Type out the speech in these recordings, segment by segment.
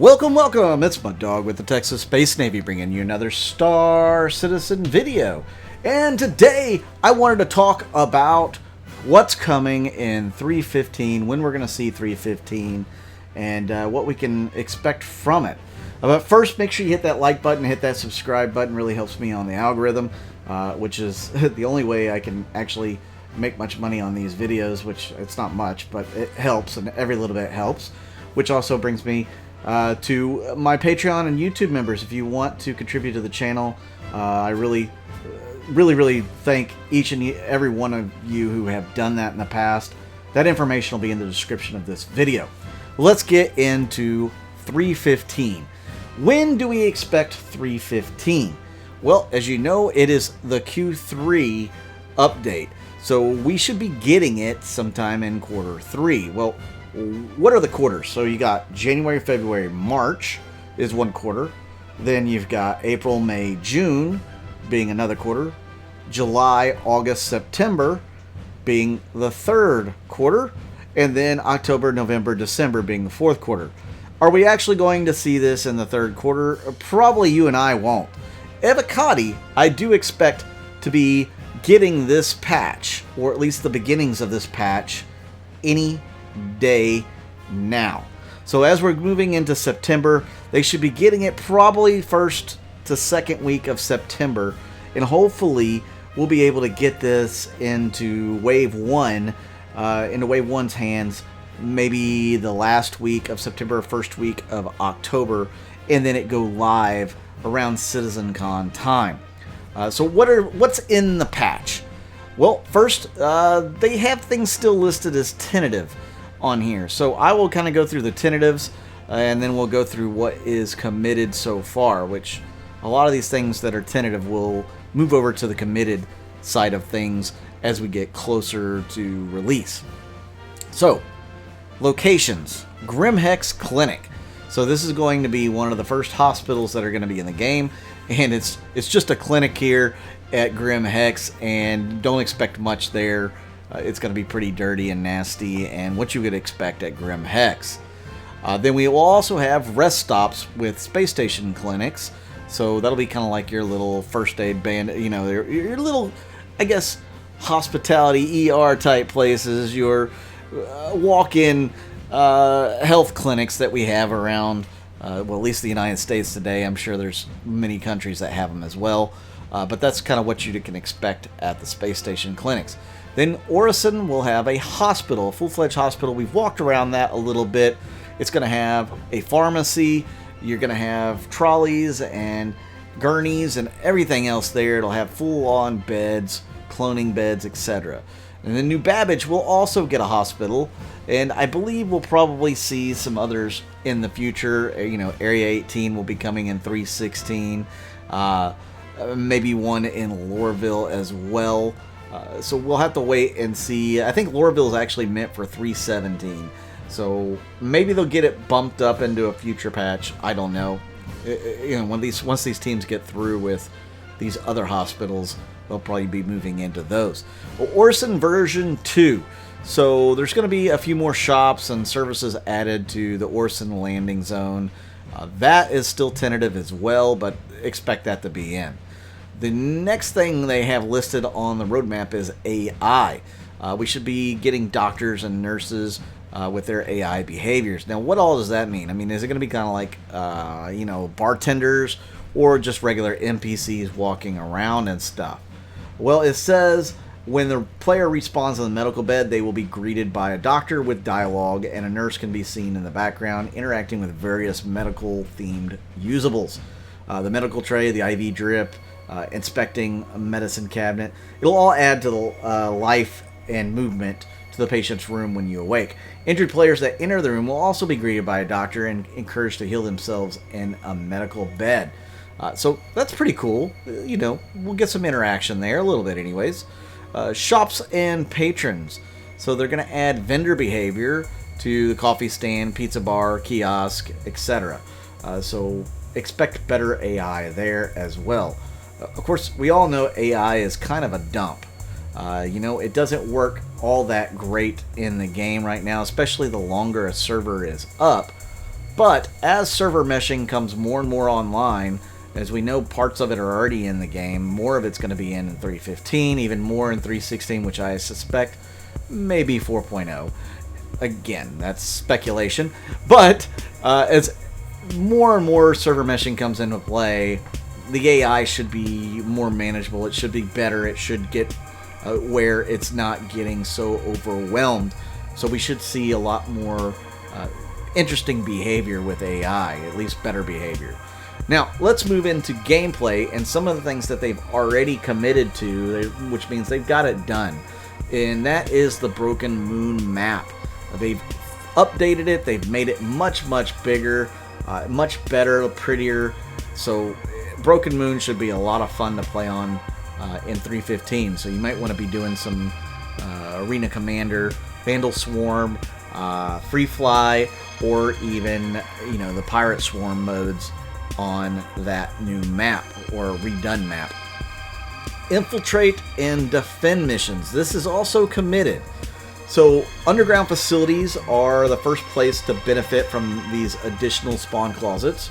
Welcome! It's Mud Dog with the Texas Space Navy bringing you another Star Citizen video. And today I wanted to talk about what's coming in 3.15, when we're going to see 3.15, and what we can expect from it. But first, make sure you hit that like button, hit that subscribe button. Really helps me on the algorithm, which is the only way I can actually make much money on these videos, which it's not much, but it helps, and every little bit helps, which also brings me to my Patreon and YouTube members. If you want to contribute to the channel, I really thank each and every one of you who have done that in the past. That information will be in the description of this video. Let's get into 3.15. When do we expect 3.15? Well, as you know, it is the Q3 update, so we should be getting it sometime in quarter 3. Well, what are the quarters? So you got January, February, March is one quarter. Then you've got April, May, June being another quarter. July, August, September being the third quarter. And then October, November, December being the fourth quarter. Are we actually going to see this in the third quarter? Probably you and I won't. Evocati, I do expect to be getting this patch, or at least the beginnings of this patch, any day now. So as we're moving into September, they should be getting it probably first to second week of September, and hopefully we'll be able to get this into Wave 1, into Wave 1's hands, maybe the last week of September, first week of October, and then it go live around CitizenCon time. So what's in the patch? Well, first, they have things still listed as tentative on here. So I will kind of go through the tentatives, and then we'll go through what is committed so far, which a lot of these things that are tentative will move over to the committed side of things as we get closer to release. So, locations. Grimhex Clinic. So this is going to be one of the first hospitals that are going to be in the game, and it's just a clinic here at Grimhex, and don't expect much there. It's going to be pretty dirty and nasty, and what you would expect at Grimhex. Then we will also have rest stops with space station clinics, so that'll be kind of like your little first aid band, you know, your little, I guess, hospitality ER type places, your walk-in health clinics that we have around, well, at least the United States today. I'm sure there's many countries that have them as well, but that's kind of what you can expect at the space station clinics. Then Orison will have a hospital, a full-fledged hospital. We've walked around that a little bit. It's going to have a pharmacy. You're going to have trolleys and gurneys and everything else there. It'll have full-on beds, cloning beds, etc. And then New Babbage will also get a hospital, and I believe we'll probably see some others in the future. You know, Area 18 will be coming in 3.16. Maybe one in Lorville as well. So we'll have to wait and see. I think Lorville is actually meant for 3.17. So maybe they'll get it bumped up into a future patch. I don't know. You know, once these teams get through with these other hospitals, they'll probably be moving into those. Well, Orison version 2. So there's going to be a few more shops and services added to the Orison landing zone. That is still tentative as well, but expect that to be in. The next thing they have listed on the roadmap is AI. We should be getting doctors and nurses with their AI behaviors. Now, what all does that mean? I mean, is it going to be kind of like, you know, bartenders or just regular NPCs walking around and stuff? Well, it says when the player respawns on the medical bed, they will be greeted by a doctor with dialogue, and a nurse can be seen in the background interacting with various medical-themed usables. The medical tray, the IV drip, inspecting a medicine cabinet. It'll all add to the life and movement to the patient's room when you awake. Injured players that enter the room will also be greeted by a doctor and encouraged to heal themselves in a medical bed. So that's pretty cool. You know, we'll get some interaction there, a little bit anyways. Shops and patrons. So they're going to add vendor behavior to the coffee stand, pizza bar, kiosk, etc. So expect better AI there as well. Of course, we all know AI is kind of a dump. You know, it doesn't work all that great in the game right now, especially the longer a server is up. But as server meshing comes more and more online, as we know, parts of it are already in the game. More of it's going to be in 3.15, even more in 3.16, which I suspect maybe 4.0. Again, that's speculation. But as more and more server meshing comes into play, the AI should be more manageable. It should be better. It should get where it's not getting so overwhelmed. So we should see a lot more interesting behavior with AI, at least better behavior. Now, let's move into gameplay and some of the things that they've already committed to, which means they've got it done. And that is the Broken Moon map. They've updated it. They've made it much, much bigger, much better, prettier. So Broken Moon should be a lot of fun to play on in 3.15. So you might want to be doing some Arena Commander, Vandal Swarm, Free Fly, or even, the Pirate Swarm modes on that new map or redone map. Infiltrate and defend missions. This is also committed. So underground facilities are the first place to benefit from these additional spawn closets,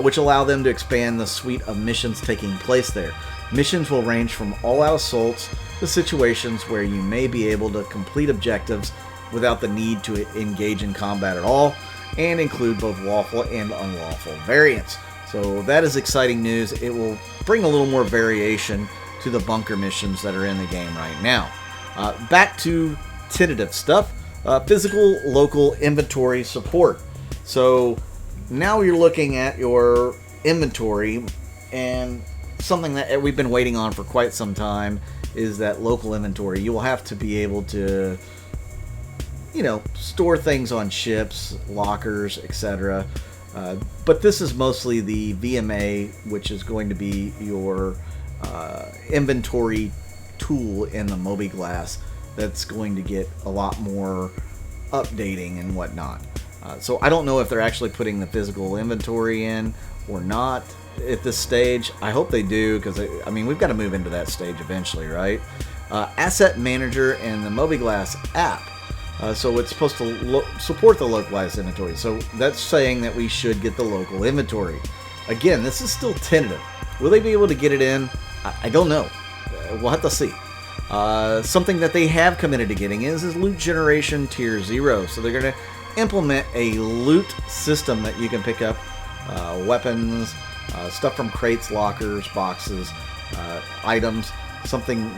which allow them to expand the suite of missions taking place there. Missions will range from all-out assaults to situations where you may be able to complete objectives without the need to engage in combat at all, and include both lawful and unlawful variants. So that is exciting news. It will bring a little more variation to the bunker missions that are in the game right now. Back to tentative stuff. Physical local inventory support. So now you're looking at your inventory, and something that we've been waiting on for quite some time is that local inventory. You will have to be able to store things on ships, lockers, etc. But this is mostly the VMA, which is going to be your inventory tool in the mobiGlas that's going to get a lot more updating and whatnot. So I don't know if they're actually putting the physical inventory in or not at this stage. I hope they do, because we've got to move into that stage eventually, right? Asset Manager and the mobiGlas app. So it's supposed to support the localized inventory. So that's saying that we should get the local inventory. Again, this is still tentative. Will they be able to get it in? I don't know. We'll have to see. Something that they have committed to getting is loot generation tier 0. So they're going to implement a loot system that you can pick up weapons, stuff from crates, lockers, boxes, items, something,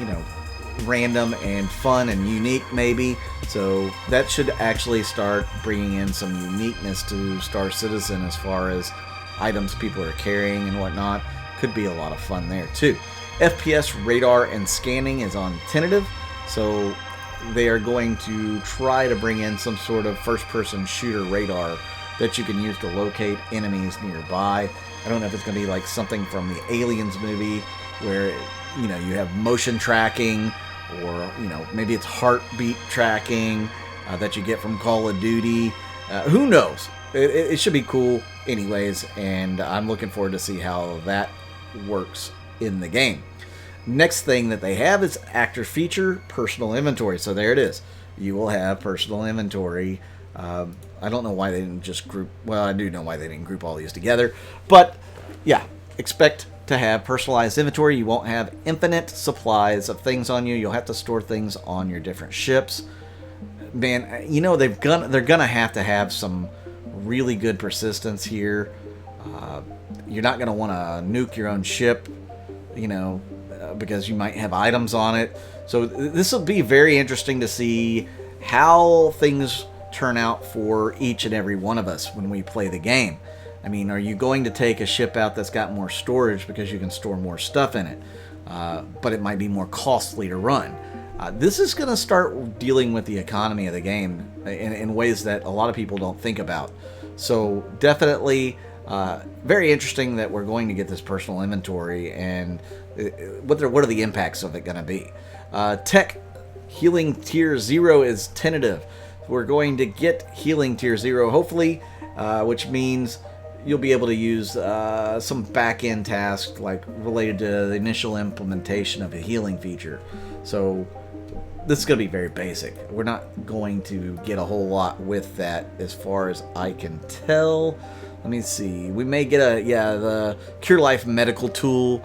random and fun and unique maybe. So that should actually start bringing in some uniqueness to Star Citizen as far as items people are carrying and whatnot. Could be a lot of fun there too. FPS radar and scanning is on tentative, so they are going to try to bring in some sort of first-person shooter radar that you can use to locate enemies nearby. I don't know if it's going to be like something from the Aliens movie where you have motion tracking, or maybe it's heartbeat tracking that you get from Call of Duty. Who knows? It should be cool anyways, and I'm looking forward to see how that works in the game. Next thing that they have is actor feature personal inventory. So there it is. You will have personal inventory. I don't know why they didn't just group. Well, I do know why they didn't group all these together. But yeah, expect to have personalized inventory. You won't have infinite supplies of things on you. You'll have to store things on your different ships. Man, they're gonna have to have some really good persistence here. You're not gonna want to nuke your own ship, because you might have items on it. So this will be very interesting to see how things turn out for each and every one of us when we play the game. Are you going to take a ship out that's got more storage because you can store more stuff in it, but it might be more costly to run? This is going to start dealing with the economy of the game in ways that a lot of people don't think about. So definitely very interesting that we're going to get this personal inventory, and what are the impacts of it going to be. Tech healing tier 0 is tentative. We're going to get healing tier 0 hopefully, which means you'll be able to use some back-end tasks like related to the initial implementation of a healing feature. So this is going to be very basic. We're not going to get a whole lot with that as far as I can tell. Let me see. We may get the Cure Life medical tool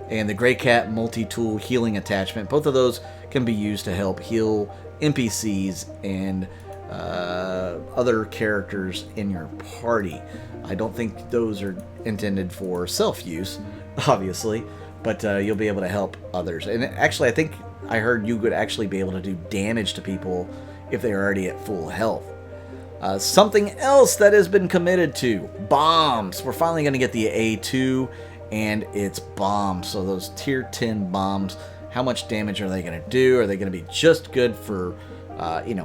and the Grey Cat multi-tool healing attachment. Both of those can be used to help heal NPCs and other characters in your party. I don't think those are intended for self-use, obviously, but you'll be able to help others. And actually, I think I heard you could actually be able to do damage to people if they're already at full health. Something else that has been committed to, bombs. We're finally going to get the A2 and its bombs. So those tier 10 bombs, how much damage are they going to do? Are they going to be just good for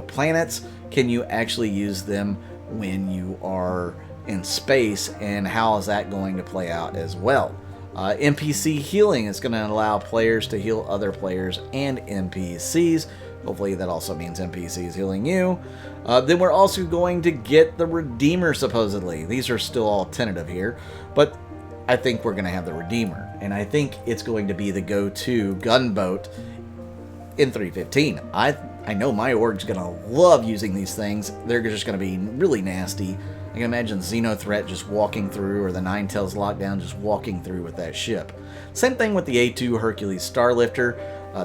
planets? Can you actually use them when you are in space, and how is that going to play out as well? NPC healing is going to allow players to heal other players and NPCs. Hopefully that also means NPCs healing you. Then we're also going to get the Redeemer, supposedly. These are still all tentative here, but I think we're going to have the Redeemer, and I think it's going to be the go-to gunboat in 3.15. I know my org's going to love using these things. They're just going to be really nasty. I can imagine Xenothreat just walking through, or the Ninetales Lockdown just walking through with that ship. Same thing with the A2 Hercules Starlifter.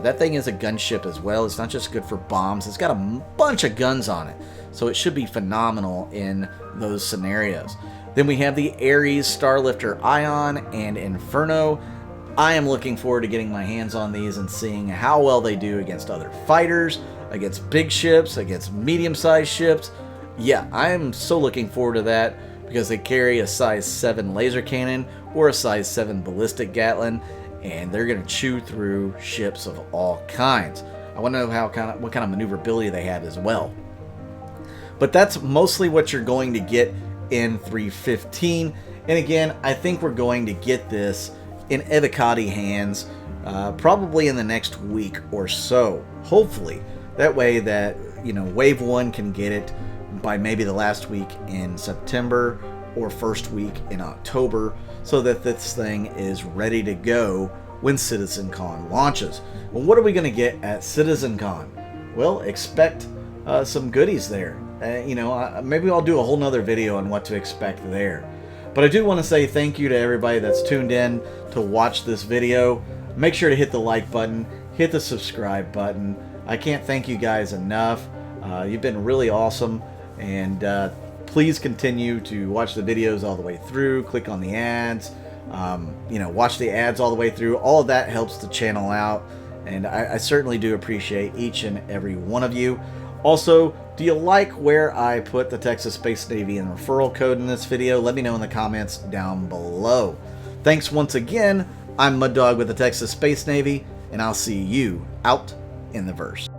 That thing is a gunship as well. It's not just good for bombs. It's got a bunch of guns on it, so it should be phenomenal in those scenarios. Then we have the Ares Starlifter Ion and Inferno. I am looking forward to getting my hands on these and seeing how well they do against other fighters, against big ships, against medium-sized ships. Yeah, I am so looking forward to that because they carry a size 7 laser cannon or a size 7 ballistic Gatling, and they're going to chew through ships of all kinds. I want to know what kind of maneuverability they have as well. But that's mostly what you're going to get in 3.15. And again, I think we're going to get this in Evocati hands probably in the next week or so. Hopefully. That way that, Wave 1 can get it by maybe the last week in September or first week in October, so that this thing is ready to go when CitizenCon launches. Well, what are we going to get at CitizenCon? Well, expect some goodies there. Maybe I'll do a whole nother video on what to expect there. But I do want to say thank you to everybody that's tuned in to watch this video. Make sure to hit the like button, hit the subscribe button. I can't thank you guys enough. You've been really awesome, and please continue to watch the videos all the way through. Click on the ads. Watch the ads all the way through. All of that helps the channel out, and I certainly do appreciate each and every one of you. Also, do you like where I put the TexasSpaceNavy and referral code in this video? Let me know in the comments down below. Thanks once again. I'm Muddog with the TexasSpaceNavy, and I'll see you out in the verse.